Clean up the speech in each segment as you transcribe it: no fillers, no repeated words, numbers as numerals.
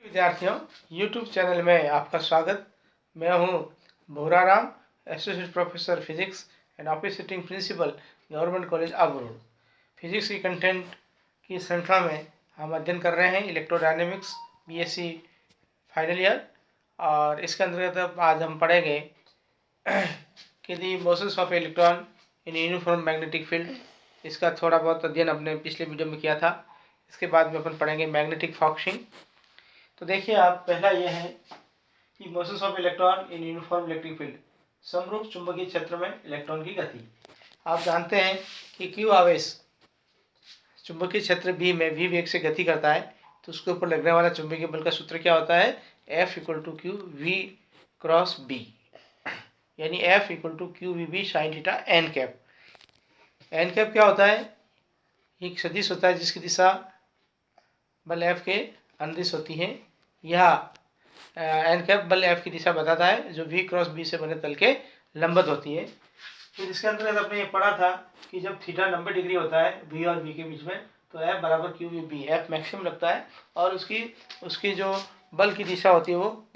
विद्यार्थियों, YouTube channel में आपका स्वागत। मैं हूं Bhuraram, associate professor physics and officiating principal, government college Abu. Physics की कंटेंट की श्रृंखला में हम अध्ययन कर रहे हैं इलेक्ट्रोडायनेमिक्स बीएससी फाइनल ईयर, और इसके अंतर्गत आज हम पढ़ेंगे कि the motions of electron in uniform magnetic field. इसका थोड़ा बहुत अध्ययन अपने पिछले वीडियो में किया था। इसके बाद में अपन पढ़ेंगे मैग्नेटिक फॉक्सिंग। तो देखिए आप, पहला यह है कि motions of electron in uniform electric field, समरूप चुंबकीय क्षेत्र में इलेक्ट्रॉन की गति। आप जानते हैं कि क्यू आवेश चुंबकीय क्षेत्र बी में वी वेग से गति करता है, तो उसके ऊपर लगने वाला चुंबकीय बल का सूत्र क्या होता है? F = Q V cross B, यानी F = Q V B sin theta n cap. n cap क्या होता है? एक सदिश होता है जिसकी दिशा बल F के अनुदिश होती है। यह n कैप बल F की दिशा बताता है जो V क्रॉस B से बने तल के लंबवत होती है। फिर इसके अंतर्गत आपने ये पढ़ा था कि जब थीटा 90 डिग्री होता है V और B के बीच में, तो F = Q V B, F maximum लगता है और उसकी जो बल की दिशा होती है वो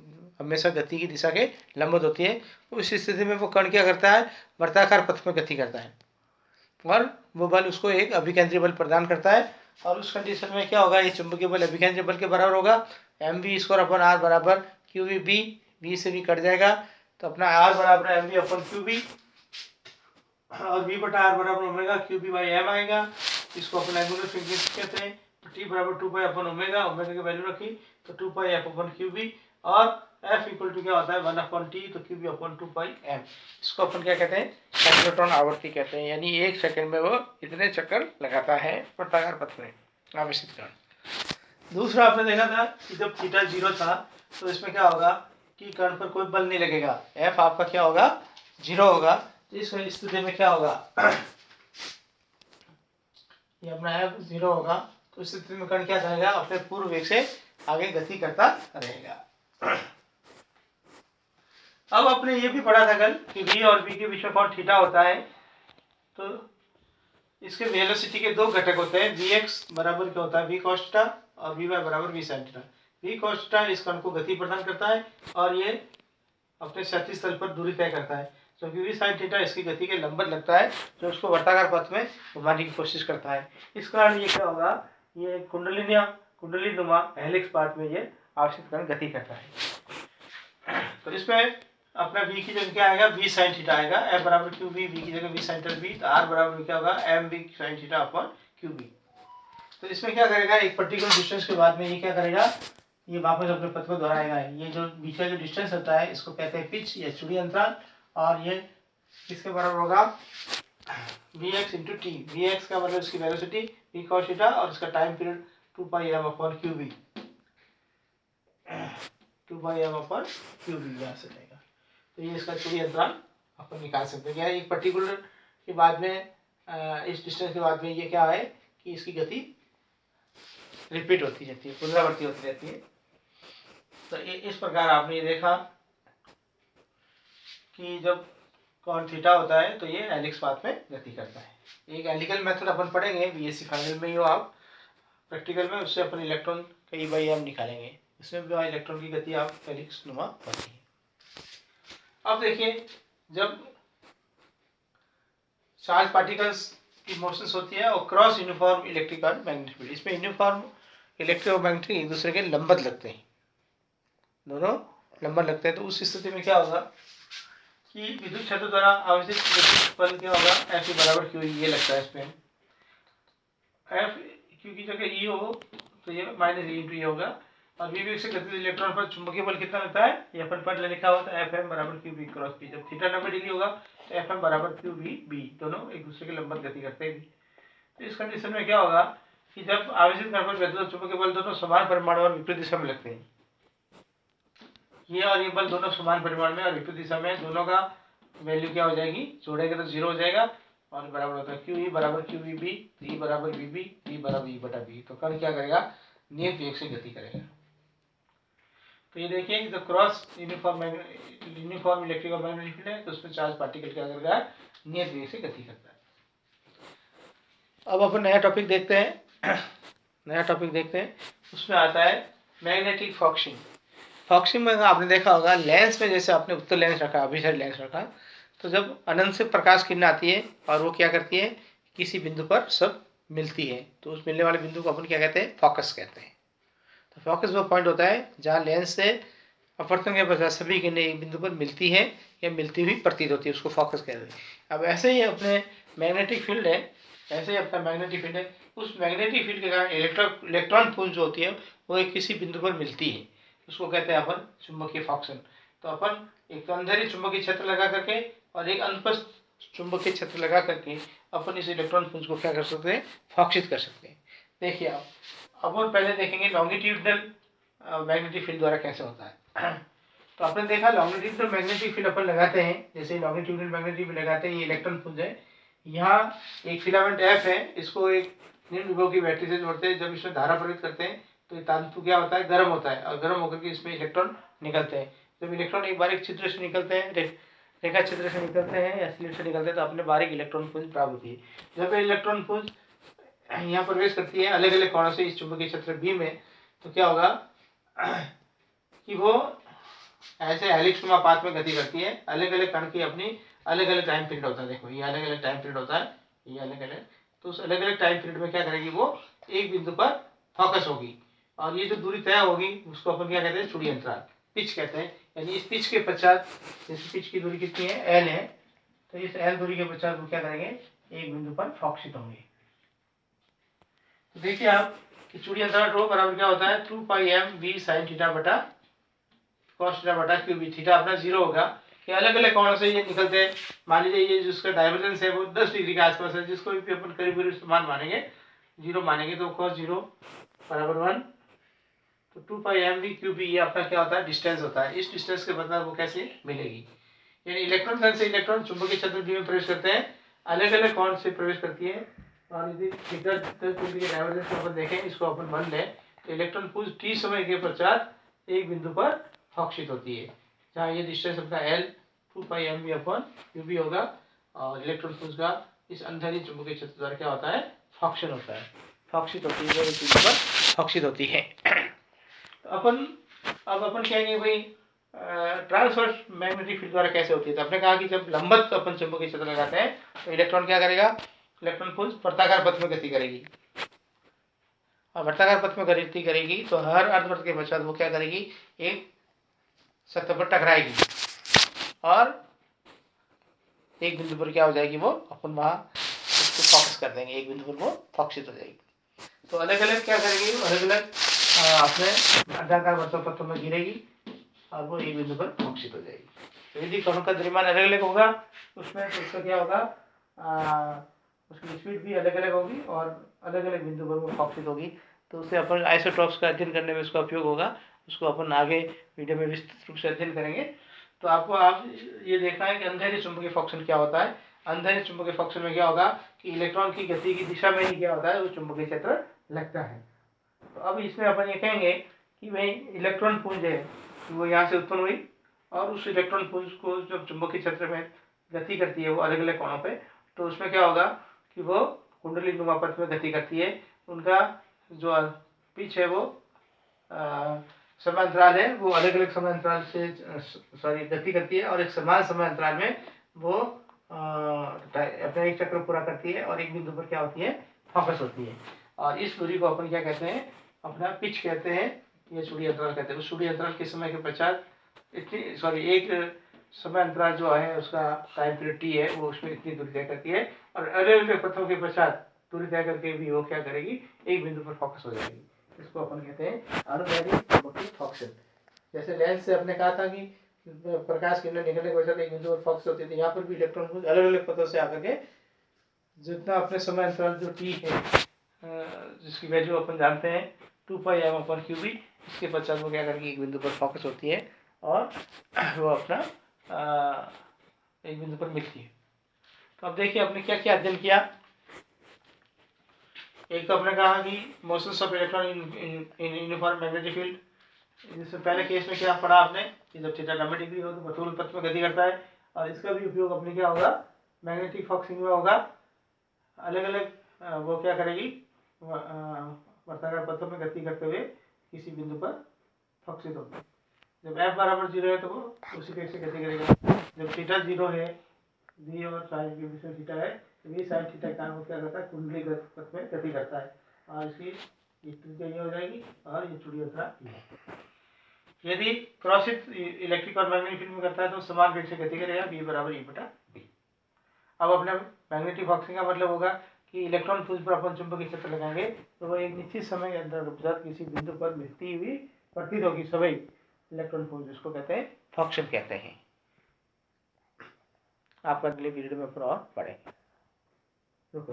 हमेशा गति की दिशा के लंबवत होती है। उस स्थिति में वो कण क्या करता है? वर्ताकार पथ में गति करता है और वो बल उसको एक अभिकेंद्री बल प्रदान करता है। और उस कंडीशन में क्या होगा? ये चुंबकीय बल अभिकेंद्री बल के बराबर होगा। mv² r = qvb, b से भी कट जाएगा, तो अपना r = mv/qb और v/r = ω/qb/m आएगा। इसको अपन एंगुलर फ्रीक्वेंसी कहते हैं। t = 2π/ω, ओमेगा की वैल्यू रखी तो 2πf/qb, और f = क्या होता है 1/t, तो qb/2πm। इसको अपन क्या कहते हैं? साइक्लोट्रॉन आवृत्ति कहते हैं, यानी एक सेकंड में वो इतने चक्कर लगाता है वर्ताकार पथ में आवेशित कण। दूसरा आपने देखा था कि जब थीटा 0 था तो इसमें क्या होगा कि कण पर कोई बल नहीं लगेगा, f आपका क्या होगा? 0 होगा। तो इस स्थिति में क्या होगा? ये अपना f 0 होगा, तो इस स्थिति में कण क्या करेगा? अपने पूर्व वेग से आगे गति करता रहेगा। अब आपने ये भी पढ़ा था कल कि v और b के बीच में कोण थीटा होता है, तो इसके वेलोसिटी के दो घटक होते हैं। vx बराबर क्या होता है? v cos थीटा, और vy बराबर v sin theta. v cos theta इस कण को गति प्रदान करता है और ये अपने क्षैतिज तल पर दूरी तय करता है, क्योंकि v sin थीटा इसकी गति के लंबवत लगता है जो उसको वर्ताकार पथ में घुमाने की कोशिश करता है। इस कारण ये क्या होगा? ये कुंडलीनुमा हेलिक्स पाथ में ये आवेशित कण गति करता है। तो इसमें अपना v की जगह क्या आएगा? v sin थीटा आएगा। f = qb, v की जगह v sin थीटा b, तो r बराबर क्या होगा? mv sin थीटा/qb। तो इसमें क्या करेगा? एक पर्टिकुलर डिस्टेंस के बाद में ये क्या करेगा? ये वापस अपने पथ को दोहराएगा। ये जो बीच का जो डिस्टेंस होता है इसको कहते हैं पिच या चूड़ी अंतराल, और ये किसके बराबर होगा? vx × t। vx का मतलब इसकी वेलोसिटी v cos थीटा और इसका टाइम पीरियड 2πm/qb, 2πm/qb यहाँ से लेगा। तो ये इसका चूड़ी अंतराल अपन निकाल सकते हैं। एक पर्टिकुलर के बाद में इस डिस्टेंस के बाद में ये क्या है कि इसकी गति रिपीट होती रहती है, पुनरावृत्ति होती रहती है। तो इस प्रकार आपने ये देखा कि जब कोण थीटा होता है तो ये हेलिक्स पाथ में गति करता है। एक हेलिकल मेथड अपन पढ़ेंगे बीएससी फाइनल में ही हो आप, प्रैक्टिकल में उससे अपन इलेक्ट्रॉन का E/m निकालेंगे। इसमें भी इलेक्ट्रॉन की गति आप हेलिक्स नुमा होती है। अब देखिए, जब चार्ज पार्टिकल्स की मोशंस होती है और क्रॉस यूनिफॉर्म इलेक्ट्रिक और मैग्नेटिक फील्ड, इसमें यूनिफॉर्म इलेक्ट्रिक और मैग्नेटिक एक दूसरे के लंबवत लगते हैं, दोनों लंबवत लगते हैं। तो उस स्थिति में क्या होगा कि विद्युत क्षेत्र द्वारा आवेशित विद्युत बल क्या होगा? F = Q, ये लगता है इसमें। F Q की जगह E हो तो ये -E × E होगा, और v वेग से गतिशील इलेक्ट्रॉन पर चुंबकीय बल कितना लगता है? ये अपन पढ़ लिखा हुआ था, Fm = qb क्रॉस b। जब थीटा 90 डिग्री होगा तो Fm = qb, दोनों एक दूसरे के लंबवत गति करते हैं। तो इस कंडीशन में क्या होगा कि जब आवेशित कण पर विद्युत और चुंबकीय बल दोनों समान परिमाण और विपरीत दिशा में लगते हैं, ये और ये बल दोनों समान परिमाण में और विपरीत दिशा में, दोनों का वैल्यू क्या हो जाएगी? जोड़ेंगे तो 0 हो जाएगा, और बराबर होता है QE = QVB, V = VB, V = E/B। तो कण क्या करेगा? नियत वेग से गति करेगा। तो ये देखिए, जब क्रॉस यूनिफॉर्म इलेक्ट्रिक और मैग्नेटिक फील्ड है तो उसमें चार्ज पार्टिकल क्या कर रहा है? नियत वेग से गति करता है। अब अपन नया टॉपिक देखते हैं। उसमें आता है मैग्नेटिक फॉक्सिंग। फॉक्सिंग में आपने देखा होगा, लेंस में जैसे आपने उत्तर लेंस रखा, अभिसाइड लेंस रखा, तो जब अनंत से प्रकाश किरण आती है और वो क्या करती है, किसी बिंदु पर सब मिलती है, तो उस मिलने वाले बिंदु को अपन क्या कहते हैं, फोकस कहते हैं। तो फोकस वो पॉइंट होता है जहाँ लेंस से अपवर्तन के बजाय सभी किरणें एक बिंदु पर मिलती है या मिलती हुई प्रतीत होती है, उसको फोकस कहते हैं। अब ऐसे ही अपने मैग्नेटिक फील्ड है, ऐसे ही अपना मैग्नेटिक फील्ड है, उस मैग्नेटिक फील्ड के कारण इलेक्ट्रॉन पुंज जो होती है वो एक किसी बिंदु पर मिलती है, उसको कहते हैं अपन चुंबकीय फॉक्सन। तो अपन एक अंधेरी चुंबकीय क्षेत्र लगा करके और एक अनुपस्थ चुंबकीय क्षेत्र लगा करके अपन इस इलेक्ट्रॉन पुंज को क्या कर सकते हैं, फॉक्सित कर सकते हैं। देखिए आप, अपन पहले देखेंगे लॉन्गिट्यूडनल मैग्नेटिक फील्ड द्वारा कैसे होता है। तो आपने देखा लॉन्गिट्यूडनल मैग्नेटिक फील्ड अपन लगाते हैं, जैसे लॉन्गिट्यूडनल मैग्नेटिक फील्ड लगाते हैं, ये इलेक्ट्रॉन पुंज है, यहाँ एक फिलामेंट एफ है, इसको एक निम्न विभव की बैटरी से जोड़ते हैं। जब इसमें धारा प्रयुक्त करते हैं तो ये तंतु क्या होता है, गर्म होता है, और गर्म होकर के इसमें इलेक्ट्रॉन निकलते हैं। जब इलेक्ट्रॉन एक बारीक छिद्र से निकलते हैं, रेखा छिद्र से निकलते हैं या स्लिट से निकलते हैं, तो अपने बारीक इलेक्ट्रॉन पुंज प्राप्त होती है। जब इलेक्ट्रॉन पुंज यहाँ प्रवेश करती है अलग अलग कोणों से इस चुंबकीय क्षेत्र बी में, तो क्या होगा कि वो ऐसे हेलिक्स नुमा पाथ में गति करती है। अलग अलग कण की अपनी अलग अलग टाइम पीरियड होता है। देखो ये अलग अलग टाइम पीरियड होता है, ये अलग अलग, तो उस अलग अलग टाइम पीरियड में क्या करेगी, वो एक बिंदु पर फोकस होगी, और ये जो दूरी तय होगी उसको अपन क्या कहते हैं, चूड़ी अंतराल, पिच कहते हैं। यानी इस पिच के पश्चात, जैसे पिच की दूरी कितनी है, एल है, तो इस एल दूरी के पश्चात वो क्या करेंगे, एक बिंदु पर फोकसित होंगे। तो देखिए आप कि चूड़ी अंतराल रो बराबर क्या होता है, 2πm sin थीटा बटा cos थीटा बटा क्यू बी। थीटा अपना 0 होगा कि अलग अलग कोणों से ये निकलते हैं। मान लीजिए ये जिसका डाइवर्जेंस है वो 10 डिग्री के आसपास है, जिसको भी अपन करीब करीब समान मानेंगे, 0 मानेंगे, तो cos 0 बराबर 1, तो 2πm क्यू बी ये अपना क्या होता है, डिस्टेंस होता है। इस डिस्टेंस के बदला वो कैसे मिलेगी, यानी इलेक्ट्रॉन कण से इलेक्ट्रॉन चुंबकीय क्षेत्र बी में प्रवेश करते हैं, अलग अलग कोण से प्रवेश करती है, और यदि थीटा के डाइवर्जेंस को अपन देखें, इसको अपन 1 लें, तो इलेक्ट्रॉन पुंज t समय के पश्चात एक बिंदु पर फोकसित होती है, जहाँ ये डिस्टेंस अपना l 2πm अपॉन ub होगा, और इलेक्ट्रॉन पुंज का इस अंधेरी चुंबकीय क्षेत्र द्वारा क्या होता है, फॉक्शन होता है, फॉक्सित होती है, एक बिंदु पर फॉक्सित होती है। तो अब अपन कहेंगे भाई ट्रांसवर्स मैग्नेटिक फील्ड द्वारा कैसे होती है। तो आपने कहा कि जब लंबवत अपन चुंबकीय क्षेत्र लगाते हैं तो इलेक्ट्रॉन क्या करेगा, इलेक्ट्रॉन पुंज वर्ताकार पथ में गति करेगी, और वर्ताकार पथ में गति करेगी तो हर अर्धवृत्त के पश्चात वो क्या करेगी, एक सतह पर टकराएगी, और एक बिंदु पर क्या हो जाएगी, वो अपन वहां उसको फोकस कर देंगे, एक बिंदु पर वो फोकसित हो जाएगी। तो अलग अलग क्या करेगी, अलग अलग अपने अंडाकार वर्तपथों में गिरेगी, और वो एक बिंदु पर फोकसित हो जाएगी। तो यदि कणों का द्रव्यमान अलग अलग होगा उसमें, तो उसका क्या होगा, उसकी स्पीड भी अलग अलग होगी, और अलग अलग बिंदु पर वो फोकसित होगी। तो उससे अपन आइसोटॉप्स का अध्ययन करने में उसका उपयोग होगा, उसको अपन आगे वीडियो में विस्तृत रूप से अध्ययन करेंगे। तो आपको आप ये देखना है कि अंधेरे चुंबकीय फॉक्सन क्या होता है। अंधेरे चुंबकीय फॉक्सन में क्या होगा कि इलेक्ट्रॉन की गति की दिशा में ही क्या होता है, वो चुंबकीय क्षेत्र लगता है। तो अब इसमें अपन ये कहेंगे कि भाई इलेक्ट्रॉन पुंज है वो यहाँ से उत्पन्न हुई, और उस इलेक्ट्रॉन पुंज को जब चुंबकीय क्षेत्र में गति करती है वो अलग अलग कोणों पे, तो उसमें क्या होगा कि वो कुंडली नुमा पथ में गति करती है। उनका जो पिच है वो समय अंतराल है, वो अलग अलग समय अंतराल से गति करती है, और एक समान समय अंतराल में वो अपना एक चक्र पूरा करती है, और एक बिंदु पर क्या होती है, फोकस होती है। और इस दूरी को अपन क्या कहते हैं, अपना पिच कहते हैं, ये चूड़ी अंतराल कहते हैं। उस चूड़ी अंतराल के समय के पश्चात एक समय अंतराल जो है उसका टाइम पीरियड टी है, वो उसमें इतनी दूरी तय करती है, और अलग अलग पथों के पश्चात दूरी तय करके भी वो क्या करेगी, एक बिंदु पर फोकस हो जाएगी। इसको अपन कहते हैं अनुदैर्घ्य चुंबकीय फॉक्सन। जैसे लेंस से आपने कहा था कि प्रकाश किरणें निकलने के पश्चात एक बिंदु पर फोकस होती थी, यहाँ पर भी इलेक्ट्रॉन पुंज अलग अलग पथों से आकर के जितना अपने समय अंतराल जो टी है, जिसकी वैल्यू अपन जानते हैं 2πm/qb, इसके पश्चात वो क्या करेगी, एक बिंदु पर फोकस होती है, और वो अपना एक बिंदु पर मिलती है। तो अब देखिए आपने क्या क्या अध्ययन किया। एक तो आपने कहा कि motions of electron in uniform magnetic field, जिसमें पहले केस में क्या पढ़ा आपने कि जब थीटा 90 डिग्री हो तो वर्तुल पथ में गति करता है, और इसका भी उपयोग अपने क्या होगा, मैग्नेटिक फॉक्सिंग में होगा। अलग अलग वो क्या करेगी, वर्ताकार पथों में गति करते हुए किसी बिंदु पर फॉक्सी होगी। जब एफ बराबर 0 है तो वो उसी के से गति करेगा। जब थीटा 0 है, बी और साइन के बीच में थीटा है, तो बी साइन थीटा का वो क्या करता है, कुंडली पथ में गति करता है, और इसकी ये त्रिज्या ये हो जाएगी और ये चूड़ी अंतरा ये। यदि क्रॉसित इलेक्ट्रिक और मैग्नेटिक फील्ड में करता है तो समान वेग से गति करेगा, बी बराबर ई बटा बी। अब अपने मैग्नेटिक फॉक्सिंग का मतलब होगा कि इलेक्ट्रॉन पुंज पर अपन चुंबकीय क्षेत्र लगाएंगे तो वो एक निश्चित समय के अंदर किसी बिंदु पर मिलती हुई प्रतीत होगी सभी इलेक्ट्रॉन पुंज, जिसको कहते हैं फॉक्शन कहते हैं। आप अगले पीरियड में और पढ़ेंगे। रुको।